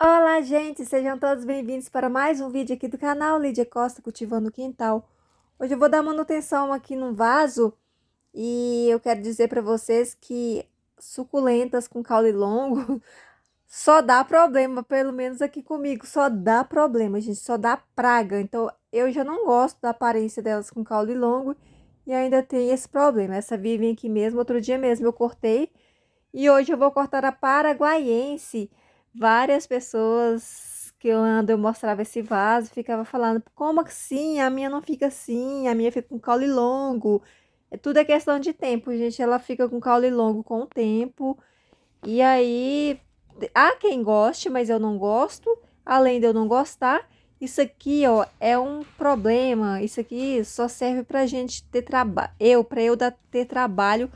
Olá, gente! Sejam todos bem-vindos para mais um vídeo aqui do canal Lídia Costa Cultivando o Quintal. Hoje eu vou dar manutenção aqui no vaso e eu quero dizer para vocês que suculentas com caule longo só dá problema, pelo menos aqui comigo, só dá problema, gente, só dá praga. Então eu já não gosto da aparência delas com caule longo e ainda tem esse problema. Essa vivem aqui mesmo, outro dia mesmo eu cortei e hoje eu vou cortar a paraguaiense. Várias pessoas que eu mostrava esse vaso ficava falando, como assim? A minha não fica assim, a minha fica com caule longo. Tudo é questão de tempo, gente. Ela fica com caule longo com o tempo. E aí, há quem goste, mas eu não gosto. Além de eu não gostar, isso aqui, ó, é um problema. Isso aqui só serve pra gente ter trabalho. Ter trabalho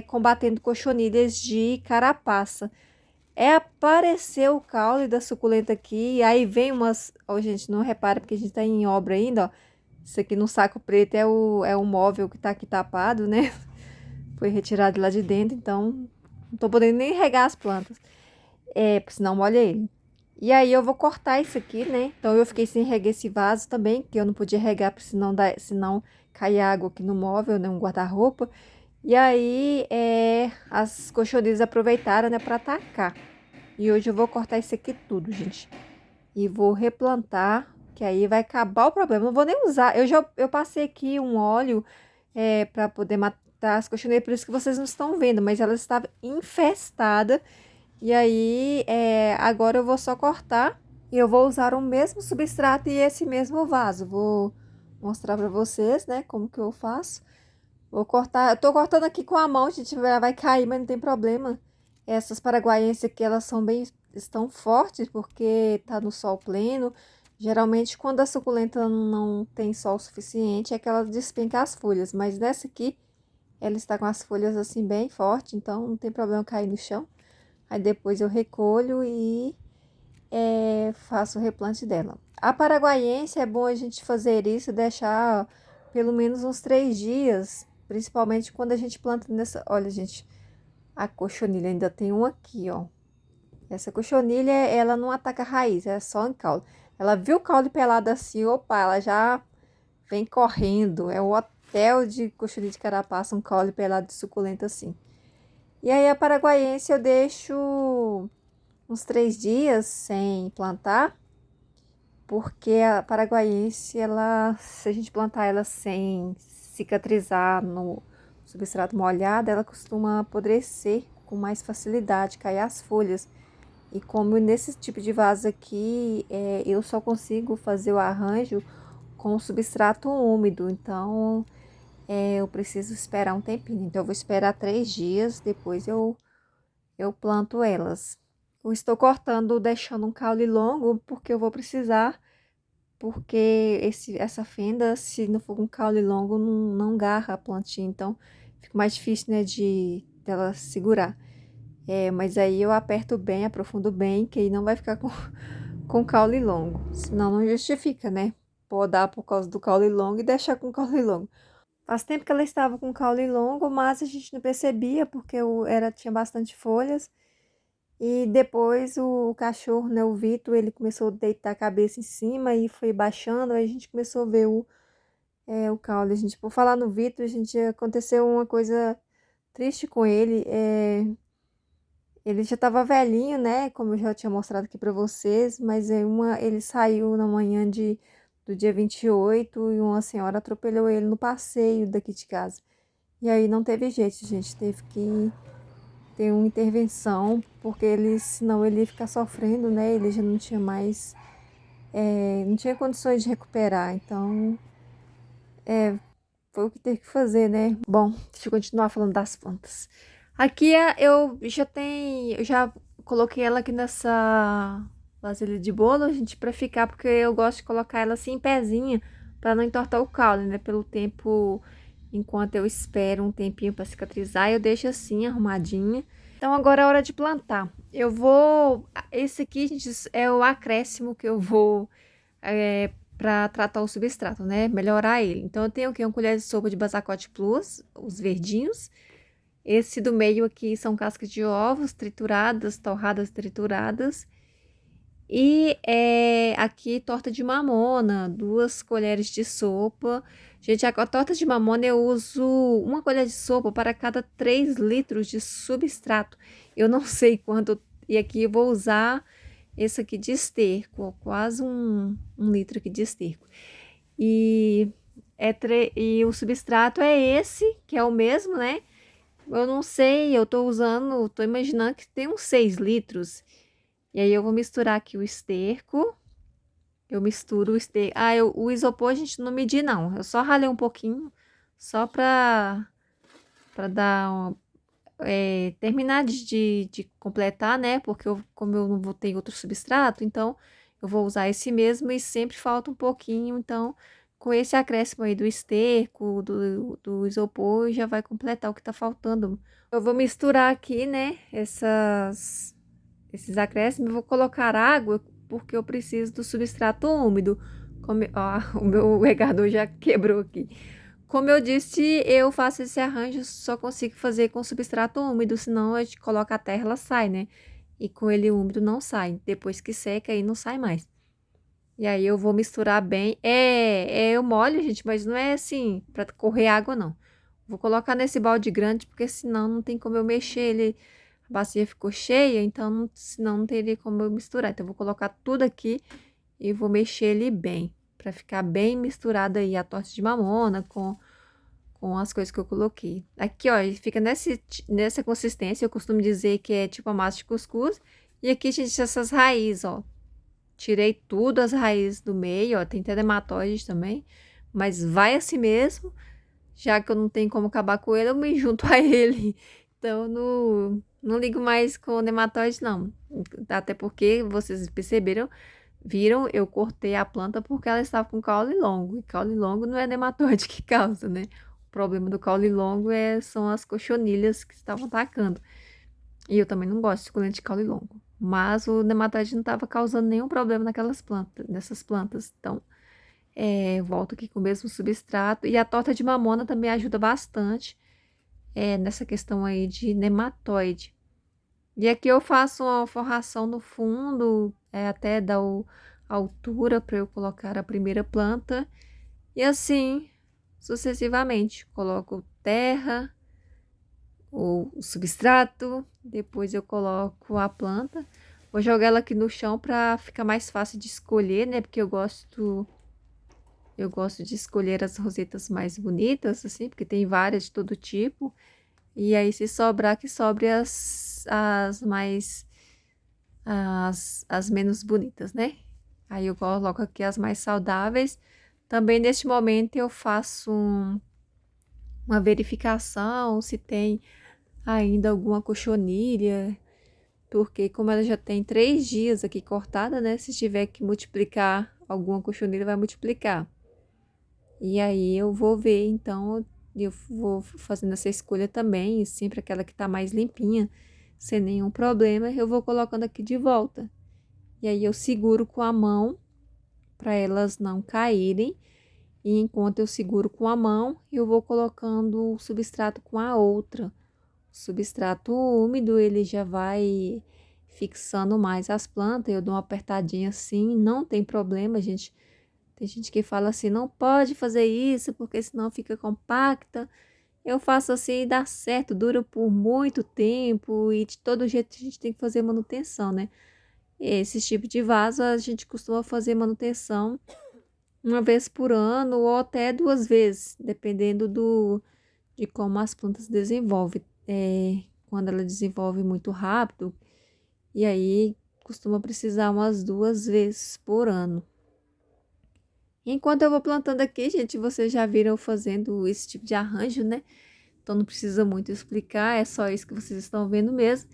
combatendo cochonilhas de carapaça. Apareceu o caule da suculenta aqui, aí vem umas... Ó, gente, não repara porque a gente tá em obra ainda, ó. Isso aqui no saco preto é o móvel que tá aqui tapado, né? Foi retirado de lá de dentro, então não tô podendo nem regar as plantas. Porque senão molha ele. E aí eu vou cortar isso aqui, né? Então eu fiquei sem regar esse vaso também, que eu não podia regar, porque senão cair água aqui no móvel, né? Um guarda-roupa. E aí as cochonilhas aproveitaram, né, para atacar. E hoje eu vou cortar isso aqui tudo, gente. E vou replantar, que aí vai acabar o problema. Não vou nem usar. Eu passei aqui um óleo para poder matar as cochoneiras, por isso que vocês não estão vendo. Mas ela estava infestada. E aí, agora eu vou só cortar. E eu vou usar o mesmo substrato e esse mesmo vaso. Vou mostrar para vocês, né, como que eu faço. Vou cortar, eu tô cortando aqui com a mão, gente, vai cair, mas não tem problema. Essas paraguaienses aqui, elas estão fortes porque tá no sol pleno. Geralmente, quando a suculenta não tem sol suficiente, é que ela despenca as folhas. Mas nessa aqui, ela está com as folhas assim bem fortes, então não tem problema cair no chão. Aí depois eu recolho e faço o replante dela. A paraguaiense é bom a gente fazer isso, deixar pelo menos uns 3 dias, principalmente quando a gente planta nessa... Olha, gente, a cochonilha ainda tem um aqui, ó. Essa cochonilha, ela não ataca a raiz, é só em caule. Ela viu o caule pelado assim, opa, ela já vem correndo. É o hotel de cochonilha de carapaça, um caule pelado de suculenta assim. E aí a paraguaiense eu deixo uns 3 dias sem plantar, porque a paraguaiense, ela, se a gente plantar ela sem cicatrizar no substrato molhado, ela costuma apodrecer com mais facilidade, cair as folhas. E como nesse tipo de vaso aqui, eu só consigo fazer o arranjo com substrato úmido, então eu preciso esperar um tempinho. Então eu vou esperar 3 dias, depois eu planto elas. Eu estou cortando, deixando um caule longo, porque eu vou precisar, porque essa fenda, se não for com caule longo, não agarra a plantinha, então fica mais difícil, né, dela segurar. Mas aí eu aperto bem, aprofundo bem, que aí não vai ficar com caule longo, senão não justifica, né, podar por causa do caule longo e deixar com caule longo. Faz tempo que ela estava com caule longo, mas a gente não percebia, porque tinha bastante folhas. E depois o cachorro, né, o Vitor, ele começou a deitar a cabeça em cima e foi baixando, aí a gente começou a ver o caule. A gente, por falar no Vitor, aconteceu uma coisa triste com ele. Ele já estava velhinho, né, como eu já tinha mostrado aqui para vocês, mas ele saiu na manhã do dia 28 e uma senhora atropelou ele no passeio daqui de casa. E aí não teve jeito, gente, teve que ter uma intervenção, porque senão ele ia ficar sofrendo, né? Ele já não tinha mais, não tinha condições de recuperar, então foi o que teve que fazer, né? Bom, deixa eu continuar falando das plantas. Aqui eu já coloquei ela aqui nessa vasilha de bolo, gente, pra ficar, porque eu gosto de colocar ela assim em pezinha, pra não entortar o caule, né? Pelo tempo, enquanto eu espero um tempinho pra cicatrizar, eu deixo assim, arrumadinha. Então agora é hora de plantar. Esse aqui, gente, é o acréscimo que eu vou para tratar o substrato, né? Melhorar ele. Então eu tenho aqui uma colher de sopa de Basacote Plus, os verdinhos. Esse do meio aqui são cascas de ovos trituradas, torradas trituradas. E aqui torta de mamona, 2 colheres de sopa. Gente, a torta de mamona eu uso 1 colher de sopa para cada 3 litros de substrato. Eu não sei quanto. E aqui eu vou usar esse aqui de esterco, quase um litro aqui de esterco. E, e o substrato é esse, que é o mesmo, né? Eu não sei, eu tô usando, tô imaginando que tem uns 6 litros. E aí eu vou misturar aqui o esterco. Eu misturo o esterco. O isopor a gente não medi não. Eu só ralei um pouquinho, só pra dar uma, terminar de completar, né? Porque como eu não vou ter outro substrato, então eu vou usar esse mesmo e sempre falta um pouquinho. Então, com esse acréscimo aí do esterco, do isopor, já vai completar o que tá faltando. Eu vou misturar aqui, né? Esses acréscimos, eu vou colocar água porque eu preciso do substrato úmido. O meu regador já quebrou aqui. Como eu disse, eu faço esse arranjo, só consigo fazer com substrato úmido, senão a gente coloca a terra, ela sai, né? E com ele úmido não sai. Depois que seca, aí não sai mais. E aí eu vou misturar bem. Eu molho, gente, mas não é assim, para correr água, não. Vou colocar nesse balde grande, porque senão não tem como eu mexer ele. A bacia ficou cheia, então senão não teria como eu misturar. Então eu vou colocar tudo aqui e vou mexer ele bem, para ficar bem misturado aí a torta de mamona com as coisas que eu coloquei. Aqui, ó, ele fica nessa consistência. Eu costumo dizer que é tipo a massa de cuscuz. E aqui, gente, essas raízes, ó. Tirei tudo as raízes do meio, ó. Tem até nematóide também. Mas vai assim mesmo. Já que eu não tenho como acabar com ele, eu me junto a ele. Então, não ligo mais com o nematóide, não. Até porque vocês viram, eu cortei a planta porque ela estava com caule longo. E caule longo não é nematóide que causa, né? O problema do caule longo são as cochonilhas que estavam atacando. E eu também não gosto de suculento de caule longo. Mas o nematóide não estava causando nenhum problema nessas plantas. Então, volto aqui com o mesmo substrato. E a torta de mamona também ajuda bastante nessa questão aí de nematóide. E aqui eu faço uma forração no fundo, até dar a altura para eu colocar a primeira planta. E assim, sucessivamente. Coloco terra, o substrato, depois eu coloco a planta. Vou jogar ela aqui no chão para ficar mais fácil de escolher, né? Porque eu gosto de escolher as rosetas mais bonitas, assim, porque tem várias de todo tipo. E aí, se sobrar, que sobre as mais, as menos bonitas, né? Aí eu coloco aqui as mais saudáveis. Também neste momento eu faço uma verificação se tem ainda alguma cochonilha, porque como ela já tem 3 dias aqui cortada, né? Se tiver que multiplicar alguma cochonilha, vai multiplicar. E aí eu vou ver, então eu vou fazendo essa escolha também, e sempre aquela que tá mais limpinha, sem nenhum problema, eu vou colocando aqui de volta. E aí eu seguro com a mão para elas não caírem. E enquanto eu seguro com a mão, eu vou colocando o substrato com a outra. O substrato úmido, ele já vai fixando mais as plantas. Eu dou uma apertadinha assim, não tem problema, gente. Tem gente que fala assim, não pode fazer isso, porque senão fica compacta. Eu faço assim e dá certo, dura por muito tempo e de todo jeito a gente tem que fazer manutenção, né? Esse tipo de vaso a gente costuma fazer manutenção 1 vez por ano ou até 2 vezes, dependendo de como as plantas desenvolvem. Quando ela desenvolve muito rápido, e aí costuma precisar umas 2 vezes por ano. Enquanto eu vou plantando aqui, gente, vocês já viram eu fazendo esse tipo de arranjo, né? Então não precisa muito explicar, é só isso que vocês estão vendo mesmo.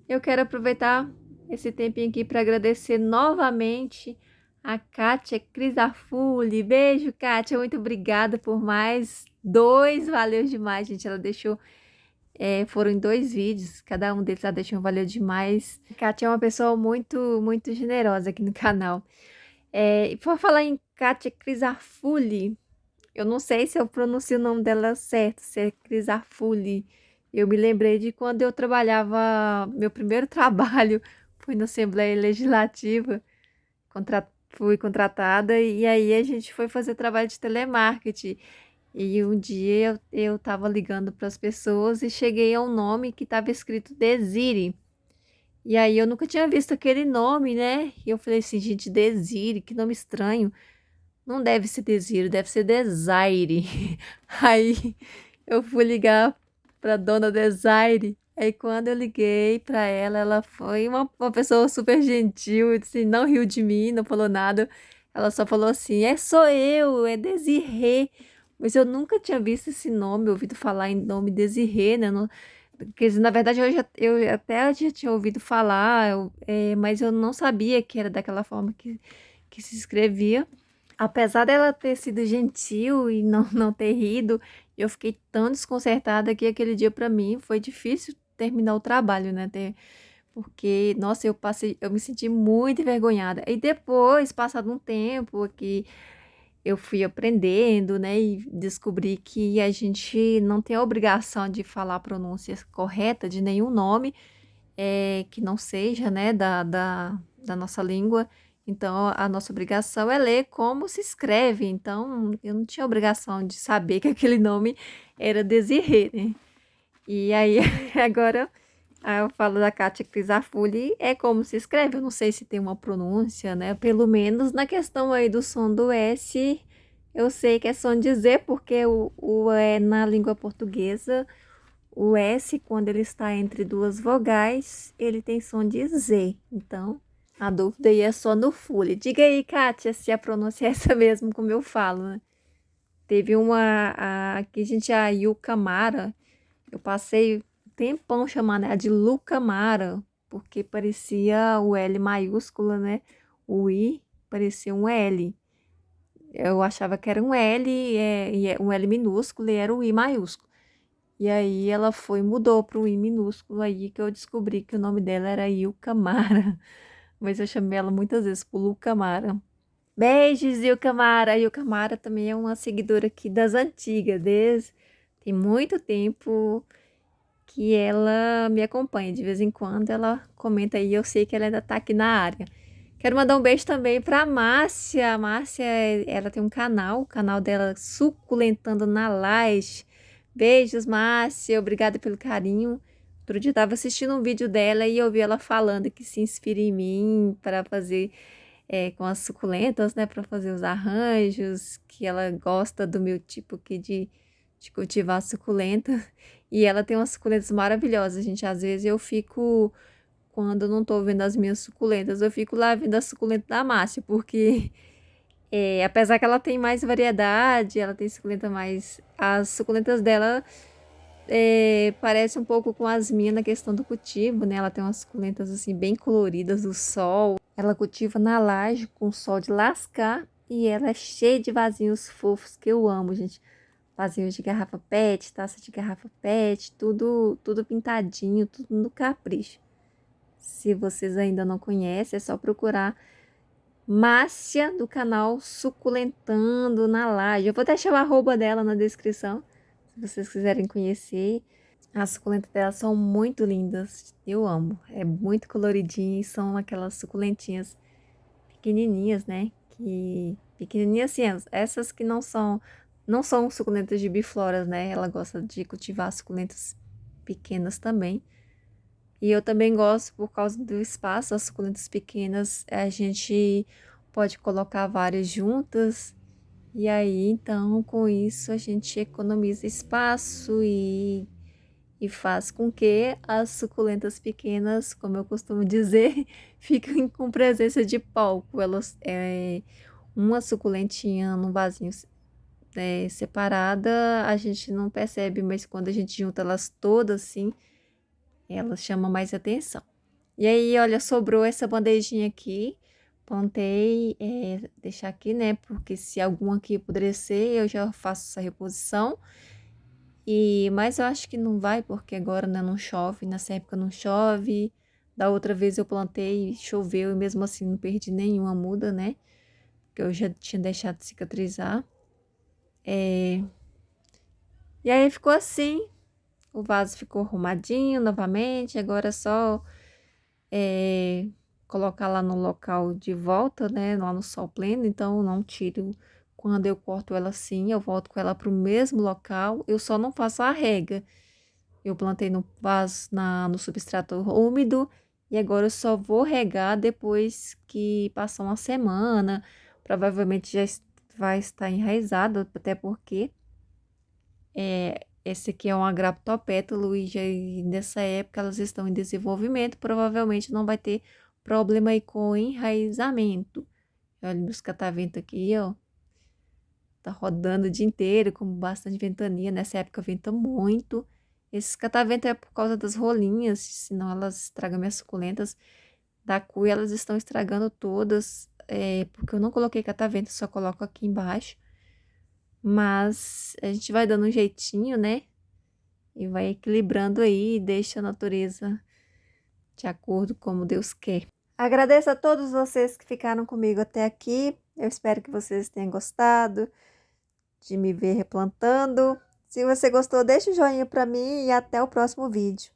Eu quero aproveitar esse tempinho aqui para agradecer novamente a Kátia Crisafulli. Beijo, Kátia, muito obrigada por mais 2, valeu demais, gente. Ela deixou, foram em 2 vídeos, cada um deles ela deixou um valeu demais. A Kátia é uma pessoa muito, muito generosa aqui no canal. E por falar em Kátia Crisafulli, eu não sei se eu pronuncio o nome dela certo, se é Crisafulli. Eu me lembrei de quando eu trabalhava, meu primeiro trabalho foi na Assembleia Legislativa. fui contratada e aí a gente foi fazer trabalho de telemarketing. E um dia eu tava ligando para as pessoas e cheguei a um nome que estava escrito Desire. E aí eu nunca tinha visto aquele nome, né? E eu falei assim, gente, Desire, que nome estranho. Não deve ser Desire, deve ser Desire. Aí eu fui ligar para dona Desire. Aí quando eu liguei para ela, ela foi uma pessoa super gentil, assim, não riu de mim, não falou nada. Ela só falou assim: sou eu, é Desirê. Mas eu nunca tinha visto esse nome, ouvido falar em nome Desirê, né? Porque, na verdade, eu até já tinha ouvido falar, mas eu não sabia que era daquela forma que se escrevia. Apesar dela ter sido gentil e não ter rido, eu fiquei tão desconcertada que aquele dia para mim foi difícil terminar o trabalho, né? Porque, nossa, eu me senti muito envergonhada. E depois, passado um tempo que eu fui aprendendo, né, e descobri que a gente não tem a obrigação de falar a pronúncia correta de nenhum nome, que não seja, né, da nossa língua. Então, a nossa obrigação é ler como se escreve. Então, eu não tinha obrigação de saber que aquele nome era Desirê, né? E aí, agora, eu falo da Kátia Crisafulli, é como se escreve. Eu não sei se tem uma pronúncia, né? Pelo menos na questão aí do som do S, eu sei que é som de Z, porque na língua portuguesa, o S, quando ele está entre duas vogais, ele tem som de Z. Então, a dúvida aí é só no Fully. Diga aí, Kátia, se a pronúncia é essa mesmo como eu falo, né? Teve aqui a Yuka Mara, eu passei um tempão chamando ela de Luca Mara, porque parecia o L maiúsculo, né? O I parecia um L. Eu achava que era um L, um L minúsculo e era o I maiúsculo. E aí ela mudou para o I minúsculo, aí que eu descobri que o nome dela era Ilka Mara. Mas eu chamei ela muitas vezes por Luca Mara. Beijos, Ilka Mara. A Ilka Mara também é uma seguidora aqui das antigas, tem muito tempo que ela me acompanha. De vez em quando ela comenta aí, eu sei que ela ainda tá aqui na área. Quero mandar um beijo também pra Márcia. A Márcia, ela tem um canal, o canal dela Suculentando na Laje. Beijos, Márcia. Obrigada pelo carinho. Outro dia eu tava assistindo um vídeo dela e eu vi ela falando que se inspira em mim para fazer com as suculentas, né? Para fazer os arranjos, que ela gosta do meu tipo aqui de cultivar suculenta. E ela tem umas suculentas maravilhosas, gente. Às vezes eu fico, quando eu não tô vendo as minhas suculentas, eu fico lá vendo a suculenta da Márcia, porque apesar que ela tem mais variedade, ela tem suculenta mais. As suculentas dela parecem um pouco com as minhas na questão do cultivo, né? Ela tem umas suculentas assim bem coloridas do sol. Ela cultiva na laje com sol de lascar e ela é cheia de vasinhos fofos que eu amo, gente. Vasinhos de garrafa PET, taça de garrafa PET, tudo pintadinho, tudo no capricho. Se vocês ainda não conhecem, é só procurar Márcia do canal Suculentando na Laje. Eu vou deixar o arroba dela na descrição, se vocês quiserem conhecer. As suculentas dela são muito lindas, eu amo. É muito coloridinho e são aquelas suculentinhas pequenininhas, né? Pequenininhas assim, essas que não são suculentas de bifloras, né? Ela gosta de cultivar suculentas pequenas também. E eu também gosto por causa do espaço, as suculentas pequenas, a gente pode colocar várias juntas. E aí, então, com isso, a gente economiza espaço e faz com que as suculentas pequenas, como eu costumo dizer, fiquem com presença de palco. Elas, uma suculentinha num vasinho separada, a gente não percebe, mas quando a gente junta elas todas assim, elas chamam mais atenção. E aí, olha, sobrou essa bandejinha aqui. Plantei, deixar aqui, né? Porque se algum aqui apodrecer, eu já faço essa reposição. Mas eu acho que não vai, porque agora, né, não chove, nessa época não chove. Da outra vez eu plantei, choveu e mesmo assim não perdi nenhuma muda, né? Porque eu já tinha deixado de cicatrizar. E aí ficou assim, o vaso ficou arrumadinho novamente, agora é só colocar lá no local de volta, né, lá no sol pleno, então eu não tiro. Quando eu corto ela assim, eu volto com ela para o mesmo local, eu só não faço a rega. Eu plantei no vaso, no substrato úmido, e agora eu só vou regar depois que passar uma semana. Provavelmente vai estar enraizado, até porque esse aqui é um agraptopétalo e já nessa época elas estão em desenvolvimento, provavelmente não vai ter problema aí com enraizamento. Olha meus catavento aqui, ó. Tá rodando o dia inteiro com bastante ventania. Nessa época venta muito. Esse catavento é por causa das rolinhas, senão elas estragam minhas suculentas. Da cuia elas estão estragando todas, porque eu não coloquei catavento, só coloco aqui embaixo. Mas a gente vai dando um jeitinho, né? E vai equilibrando aí e deixa a natureza de acordo como Deus quer. Agradeço a todos vocês que ficaram comigo até aqui. Eu espero que vocês tenham gostado de me ver replantando. Se você gostou, deixa o joinha para mim e até o próximo vídeo.